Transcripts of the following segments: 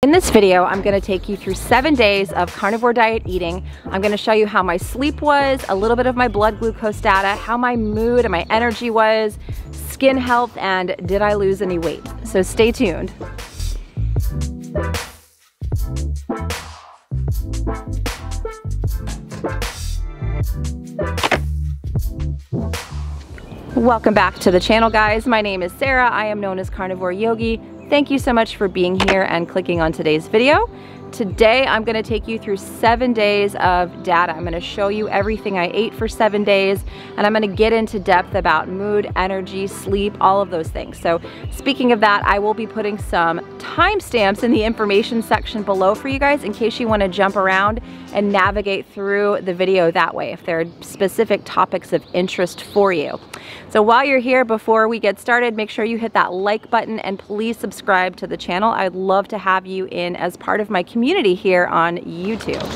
In this video, I'm going to take you through 7 days of carnivore diet eating. I'm going to show you how my sleep was, a little bit of my blood glucose data, how my mood and my energy was, skin health, and did I lose any weight? So stay tuned. Welcome back to the channel, guys. My name is Sarah. I am known as Carnivore Yogi. Thank you so much for being here and clicking on today's video. Today, I'm gonna take you through 7 days of data. I'm gonna show you everything I ate for 7 days, and I'm gonna get into depth about mood, energy, sleep, all of those things. So speaking of that, I will be putting some timestamps in the information section below for you guys in case you wanna jump around and navigate through the video that way if there are specific topics of interest for you. So while you're here, before we get started, make sure you hit that like button and please subscribe to the channel. I'd love to have you in as part of my community here on YouTube.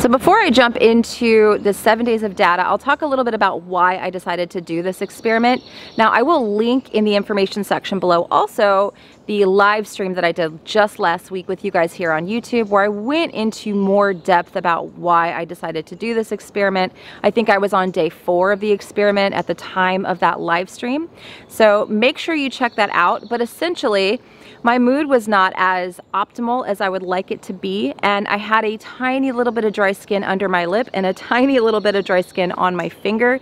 So before I jump into the 7 days of data, I'll talk a little bit about why I decided to do this experiment. Now, I will link in the information section below also the live stream that I did just last week with you guys here on YouTube, where I went into more depth about why I decided to do this experiment. I think I was on day 4 of the experiment at the time of that live stream. So make sure you check that out. But essentially, my mood was not as optimal as I would like it to be, and I had a tiny little bit of dry skin under my lip and a tiny little bit of dry skin on my finger.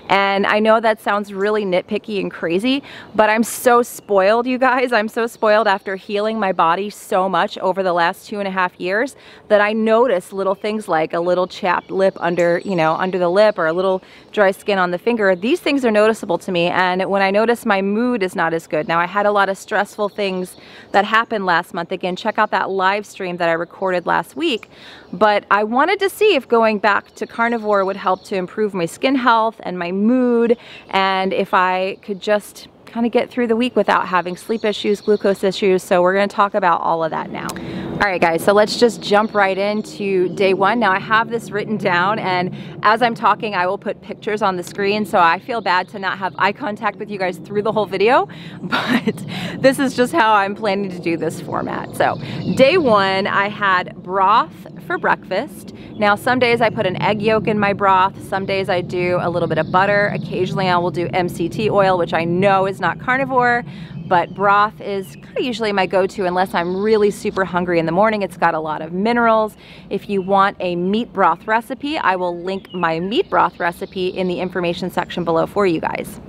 And I know that sounds really nitpicky and crazy, but I'm so spoiled, you guys. I'm so spoiled after healing my body so much over the last 2.5 years that I notice little things like a little chapped lip under the lip, or a little dry skin on the finger. These things are noticeable to me, and when I notice my mood is not as good. Now, I had a lot of stressful things that happened last month. Again, check out that live stream that I recorded last week. But I wanted to see if going back to carnivore would help to improve my skin health and my mood, and if I could just kind of get through the week without having sleep issues, glucose issues. So we're going to talk about all of that now. All right, guys, so let's just jump right into day 1. Now, I have this written down, and as I'm talking, I will put pictures on the screen, so I feel bad to not have eye contact with you guys through the whole video, but this is just how I'm planning to do this format. So day 1, I had broth for breakfast. Now, some days I put an egg yolk in my broth. Some days I do a little bit of butter. Occasionally I will do MCT oil, which I know is not carnivore, but broth is kind of usually my go-to unless I'm really super hungry in the morning. It's got a lot of minerals. If you want a meat broth recipe, I will link my meat broth recipe in the information section below for you guys.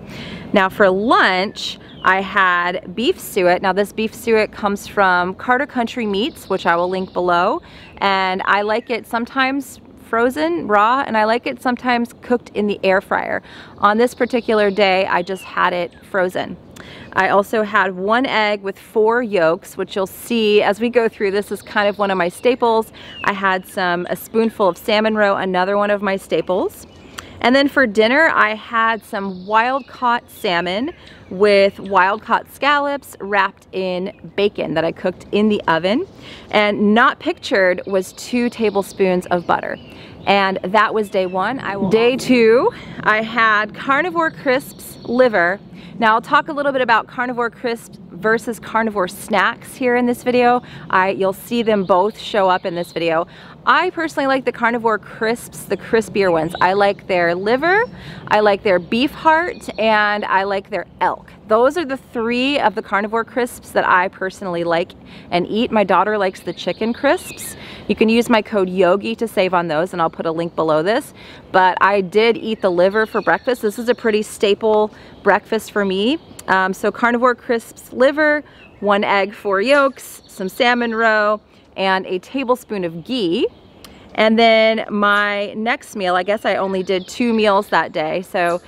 Now, for lunch, I had beef suet. Now, this beef suet comes from Carter Country Meats, which I will link below. And I like it sometimes frozen, raw, and I like it sometimes cooked in the air fryer. On this particular day, I just had it frozen. I also had 1 egg with 4 yolks, which you'll see as we go through. This is kind of one of my staples. I had a spoonful of salmon roe, another one of my staples. And then for dinner, I had some wild-caught salmon with wild-caught scallops wrapped in bacon that I cooked in the oven. And not pictured was 2 tablespoons of butter. And that was day 1. Day 2, I had carnivore crisps liver. Now, I'll talk a little bit about carnivore crisps versus carnivore snacks here in this video. You'll see them both show up in this video. I personally like the carnivore crisps, the crispier ones. I like their liver, I like their beef heart, and I like their elk. Those are the 3 of the carnivore crisps that I personally like and eat. My daughter likes the chicken crisps. You can use my code YOGI to save on those, and I'll put a link below this. But I did eat the liver for breakfast. This is a pretty staple breakfast for me. So carnivore crisps liver, 1 egg, 4 yolks, some salmon roe, and a tablespoon of ghee. And then my next meal, I guess I only did 2 meals that day. So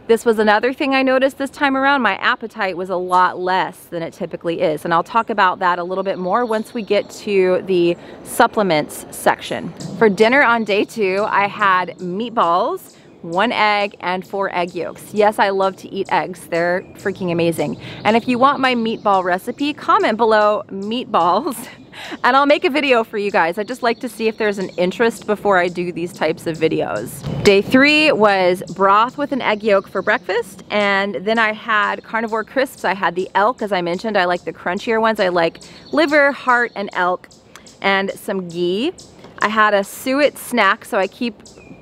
this was another thing I noticed this time around. My appetite was a lot less than it typically is. And I'll talk about that a little bit more once we get to the supplements section. For dinner on day 2, I had meatballs, 1 egg, and 4 egg yolks. Yes, I love to eat eggs. They're freaking amazing. And if you want my meatball recipe, comment below meatballs and I'll make a video for you guys. I just like to see if there's an interest before I do these types of videos. Day 3 was broth with an egg yolk for breakfast, and then I had carnivore crisps. I had the elk, as I mentioned. I like the crunchier ones. I like liver, heart, and elk. and some ghee. I had a suet snack, so I keep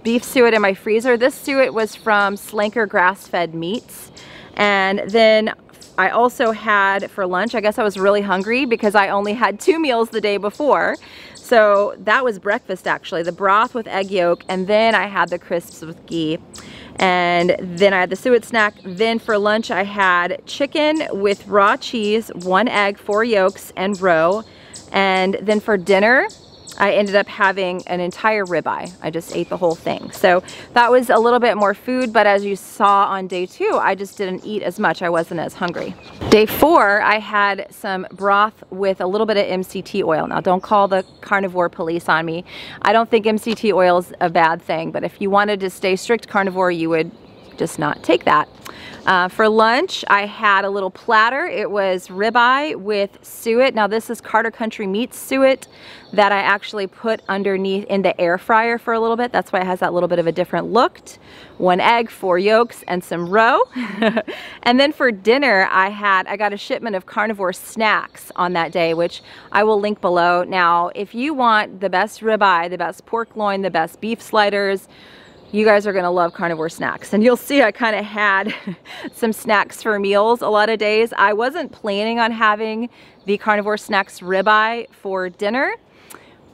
beef suet in my freezer. This suet was from Slanker grass-fed meats. And then I also had for lunch, I guess I was really hungry because I only had 2 meals the day before. So that was breakfast actually, the broth with egg yolk, and then I had the crisps with ghee. And then I had the suet snack. Then for lunch I had chicken with raw cheese, 1 egg, 4 yolks, and roe. And then for dinner, I ended up having an entire ribeye. I just ate the whole thing. So that was a little bit more food, but as you saw on day 2, I just didn't eat as much. I wasn't as hungry. Day 4, I had some broth with a little bit of MCT oil. Now don't call the carnivore police on me. I don't think MCT oil is a bad thing, but if you wanted to stay strict carnivore, you would just not take that. For lunch, I had a little platter. It was ribeye with suet. Now this is Carter Country Meats suet that I actually put underneath in the air fryer for a little bit. That's why it has that little bit of a different look. 1 egg, 4 yolks, and some roe. And then for dinner, I got a shipment of carnivore snacks on that day, which I will link below. Now, if you want the best ribeye, the best pork loin, the best beef sliders, you guys are gonna love carnivore snacks. And you'll see I kind of had some snacks for meals a lot of days. I wasn't planning on having the carnivore snacks ribeye for dinner,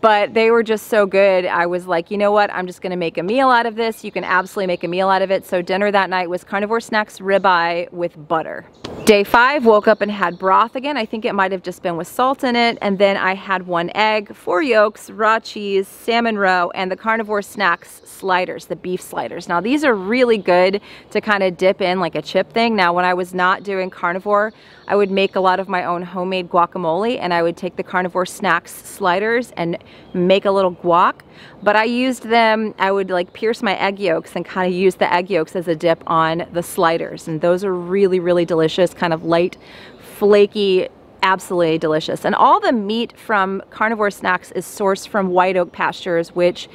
but they were just so good. I was like, you know what? I'm just gonna make a meal out of this. You can absolutely make a meal out of it. So dinner that night was carnivore snacks ribeye with butter. Day 5, woke up and had broth again. I think it might have just been with salt in it. And then I had 1 egg, 4 yolks, raw cheese, salmon roe, and the carnivore snacks sliders, the beef sliders. Now these are really good to kind of dip in like a chip thing. Now when I was not doing carnivore, I would make a lot of my own homemade guacamole, and I would take the carnivore snacks sliders and make a little guac. But I used them, I would like pierce my egg yolks and kind of use the egg yolks as a dip on the sliders. And those are really, really delicious, kind of light, flaky, absolutely delicious. And all the meat from carnivore snacks is sourced from White Oak Pastures, which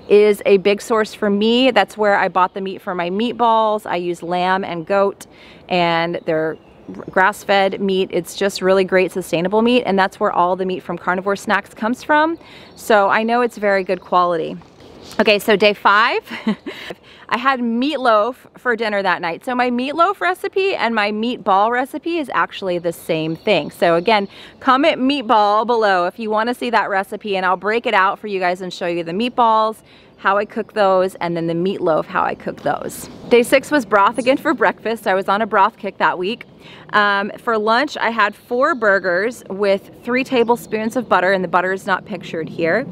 is a big source for me. That's where I bought the meat for my meatballs. I use lamb and goat, and they're grass-fed meat. It's just really great sustainable meat, and that's where all the meat from carnivore snacks comes from. So I know it's very good quality. Okay, so day 5, I had meatloaf for dinner that night. So my meatloaf recipe and my meatball recipe is actually the same thing. So again, comment meatball below if you want to see that recipe, and I'll break it out for you guys and show you the meatballs, how I cook those, and then the meatloaf, how I cook those. Day 6 was broth again for breakfast. I was on a broth kick that week. For lunch, I had 4 burgers with 3 tablespoons of butter, and the butter is not pictured here.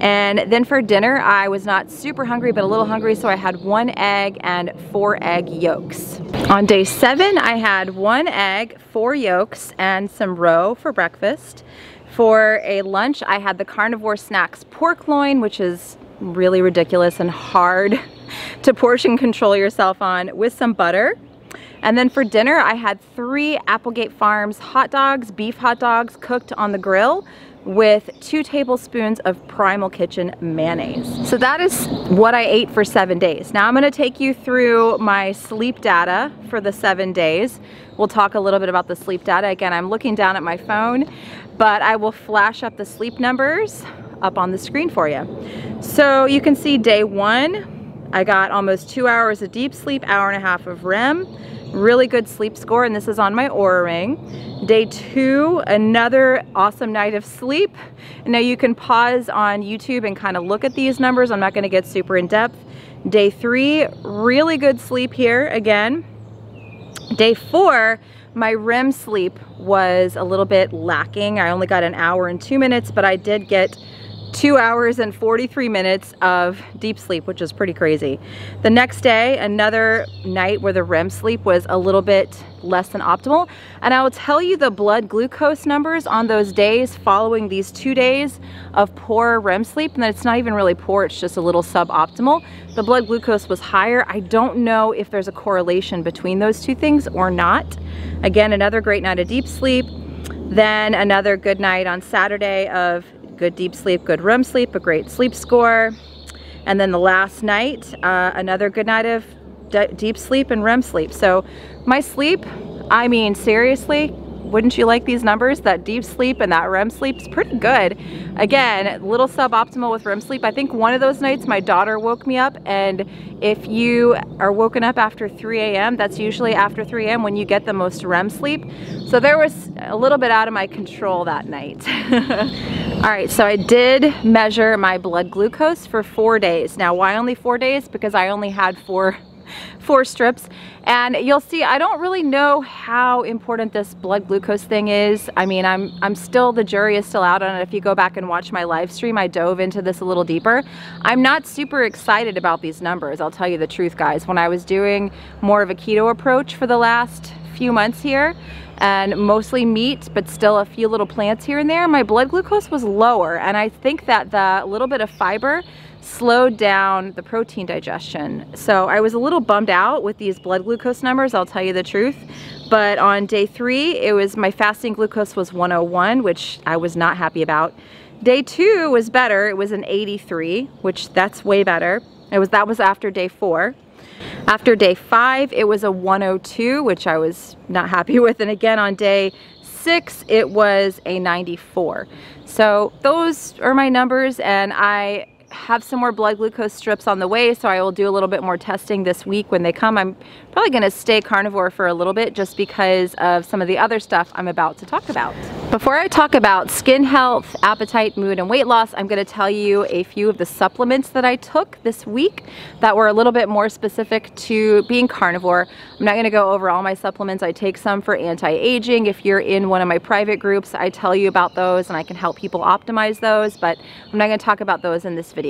And then for dinner, I was not super hungry, but a little hungry, so I had 1 egg and 4 egg yolks. On day 7, I had 1 egg, 4 yolks, and some roe for breakfast. For a lunch, I had the carnivore snacks pork loin, which is really ridiculous and hard to portion control yourself on, with some butter. And then for dinner, I had 3 Applegate Farms hot dogs, beef hot dogs, cooked on the grill with 2 tablespoons of Primal Kitchen mayonnaise. So that is what I ate for 7 days. Now I'm gonna take you through my sleep data for the 7 days. We'll talk a little bit about the sleep data. Again, I'm looking down at my phone, but I will flash up the sleep numbers up on the screen for you. So you can see day 1, I got almost 2 hours of deep sleep, 1.5 hours of REM. Really good sleep score, and this is on my Oura Ring. Day 2, another awesome night of sleep. Now you can pause on YouTube and kind of look at these numbers. I'm not going to get super in depth. Day 3, really good sleep here again. Day 4, my REM sleep was a little bit lacking. I only got 1 hour and 2 minutes, but I did get 2 hours and 43 minutes of deep sleep, which is pretty crazy. The next day, another night where the REM sleep was a little bit less than optimal. And I will tell you the blood glucose numbers on those days following these 2 days of poor REM sleep, and it's not even really poor, it's just a little suboptimal. The blood glucose was higher. I don't know if there's a correlation between those 2 things or not. Again, another great night of deep sleep. Then another good night on Saturday of good deep sleep, good REM sleep, a great sleep score. And then the last night, another good night of deep sleep and REM sleep. So my sleep, I mean, seriously, Wouldn't you like these numbers? That deep sleep and that REM sleep is pretty good. Again, a little suboptimal with REM sleep. I think one of those nights my daughter woke me up, and if you are woken up after 3 a.m., that's usually after 3 a.m. when you get the most REM sleep. So there was a little bit out of my control that night. All right, so I did measure my blood glucose for 4 days. Now, why only 4 days? Because I only had four strips, and you'll see I don't really know how important this blood glucose thing is. I mean, I'm still, the jury is still out on it. If you go back and watch my live stream, I dove into this a little deeper. I'm not super excited about these numbers, I'll tell you the truth, guys. When I was doing more of a keto approach for the last few months here, and mostly meat, but still a few little plants here and there, my blood glucose was lower, and I think that the little bit of fiber slowed down the protein digestion. So I was a little bummed out with these blood glucose numbers, I'll tell you the truth. But on day 3, my fasting glucose was 101, which I was not happy about. Day 2 was better, it was an 83, which that's way better. That was after day 4. After day 5, it was a 102, which I was not happy with. And again, on day 6, it was a 94. So those are my numbers, and I have some more blood glucose strips on the way, so I will do a little bit more testing this week when they come. I'm probably going to stay carnivore for a little bit just because of some of the other stuff I'm about to talk about. Before I talk about skin health, appetite, mood, and weight loss, I'm going to tell you a few of the supplements that I took this week that were a little bit more specific to being carnivore. I'm not going to go over all my supplements. I take some for anti-aging. If you're in one of my private groups, I tell you about those and I can help people optimize those, but I'm not going to talk about those in this video.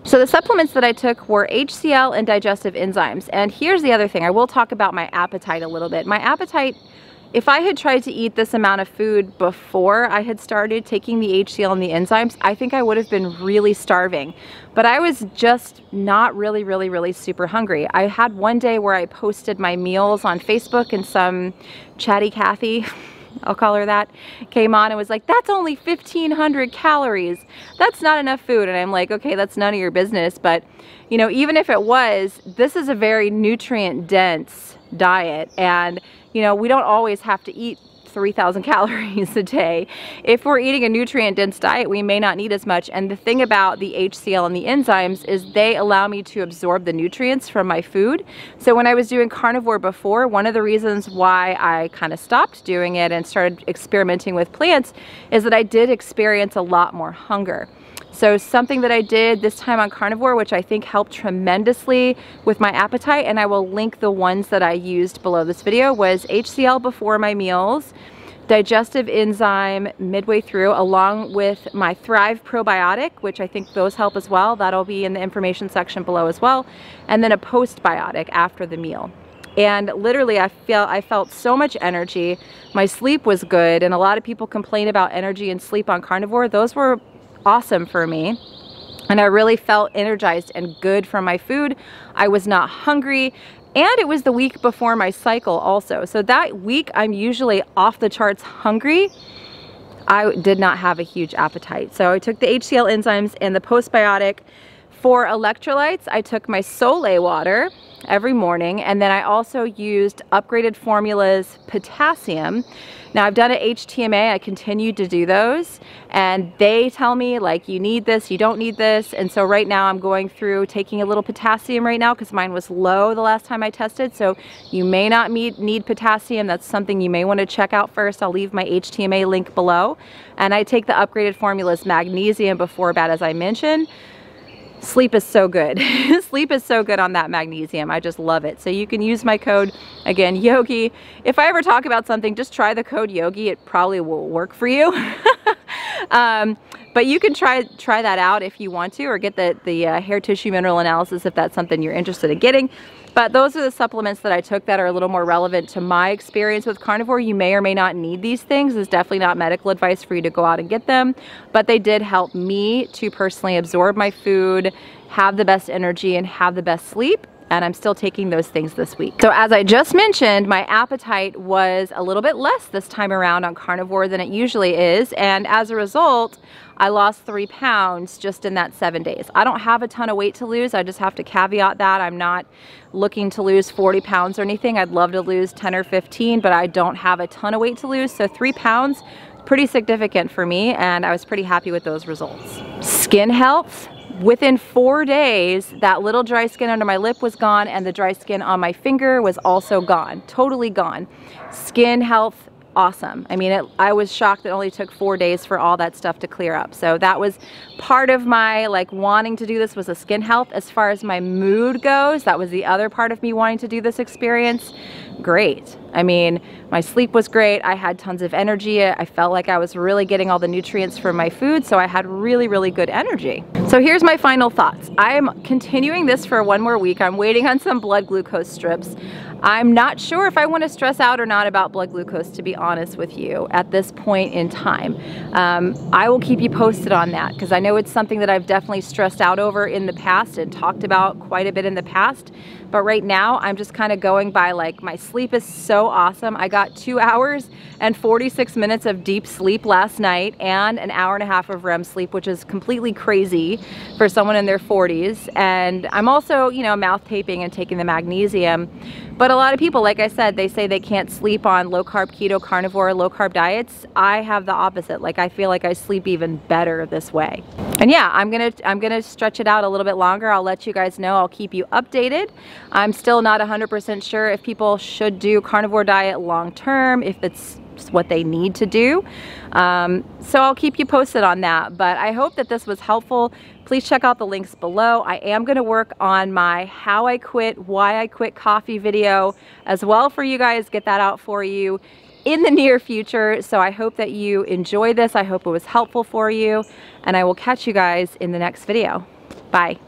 So the supplements that I took were HCl and digestive enzymes. And here's the other thing, I will talk about my appetite a little bit. My appetite, if I had tried to eat this amount of food before I had started taking the HCl and the enzymes, I think I would have been really starving. But I was just not really super hungry. I had one day where I posted my meals on Facebook, and some chatty Cathy, I'll call her that, came on and was like, that's only 1,500 calories. That's not enough food. And I'm like, okay, that's none of your business. But, you know, even if it was, this is a very nutrient dense diet. And, you know, we don't always have to eat 3,000 calories a day. If we're eating a nutrient dense diet, we may not need as much. And the thing about the HCl and the enzymes is they allow me to absorb the nutrients from my food. So when I was doing carnivore before, one of the reasons why I kind of stopped doing it and started experimenting with plants is that I did experience a lot more hunger. So something that I did this time on carnivore, which I think helped tremendously with my appetite, and I will link the ones that I used below this video, was HCl before my meals, digestive enzyme midway through, along with my Thrive probiotic, which I think those help as well. That'll be in the information section below as well. And then a postbiotic after the meal. And literally I felt so much energy. My sleep was good, and a lot of people complain about energy and sleep on carnivore. Those were awesome for me, and I really felt energized and good from my food. I was not hungry, and it was the week before my cycle also. So that week I'm usually off the charts hungry. I did not have a huge appetite. So I took the HCl enzymes and the postbiotic. For electrolytes, I took my Soleil water every morning, and then I also used Upgraded Formula's potassium. Now I've done an HTMA, I continued to do those, and they tell me like, you need this, you don't need this. And so right now I'm going through taking a little potassium right now because mine was low the last time I tested. So you may not need potassium. That's something you may want to check out first. I'll leave my HTMA link below. And I take the Upgraded Formula's magnesium before bed, as I mentioned. Sleep is so good. Sleep is so good on that magnesium. I just love it. So you can use my code, again, Yogi. If I ever talk about something, just try the code Yogi. It probably will work for you. But you can try that out if you want to, or get the hair tissue mineral analysis if that's something you're interested in getting. But those are the supplements that I took that are a little more relevant to my experience with carnivore. You may or may not need these things. It's definitely not medical advice for you to go out and get them, but they did help me to personally absorb my food, have the best energy, and have the best sleep. and I'm still taking those things this week. So as I just mentioned, my appetite was a little bit less this time around on carnivore than it usually is, and as a result, I lost 3 pounds just in that 7 days. I don't have a ton of weight to lose. I just have to caveat that. I'm not looking to lose 40 pounds or anything. I'd love to lose 10 or 15, but I don't have a ton of weight to lose. So 3 pounds, pretty significant for me, and I was pretty happy with those results. Skin health. Within 4 days, that little dry skin under my lip was gone, and the dry skin on my finger was also gone, totally gone. Skin health, awesome. I mean, I was shocked it only took 4 days for all that stuff to clear up. So that was part of my like wanting to do this, was the skin health. As far as my mood goes, that was the other part of me wanting to do this experience. Great. I mean, my sleep was great. I had tons of energy. I felt like I was really getting all the nutrients from my food, so I had really, really good energy. So here's my final thoughts. I am continuing this for 1 more week. I'm waiting on some blood glucose strips. I'm not sure if I want to stress out or not about blood glucose, to be honest with you, at this point in time. I will keep you posted on that, because I know it's something that I've definitely stressed out over in the past and talked about quite a bit in the past. But right now, I'm just kind of going by like, my sleep is so awesome. I got 2 hours and 46 minutes of deep sleep last night and an hour and a half of REM sleep, which is completely crazy for someone in their 40s. And I'm also, you know, mouth taping and taking the magnesium. But a lot of people, like I said, they say they can't sleep on low carb, keto, carnivore, low carb diets. I have the opposite. Like, I feel like I sleep even better this way. And yeah, I'm gonna stretch it out a little bit longer. I'll let you guys know. I'll keep you updated. I'm still not 100% sure if people should do carnivore diet long term, if it's what they need to do. So I'll keep you posted on that. But I hope that this was helpful. Please check out the links below. I am going to work on my how I quit, why I quit coffee video as well for you guys. Get that out for you in the near future. So I hope that you enjoy this. I hope it was helpful for you, and I will catch you guys in the next video. Bye.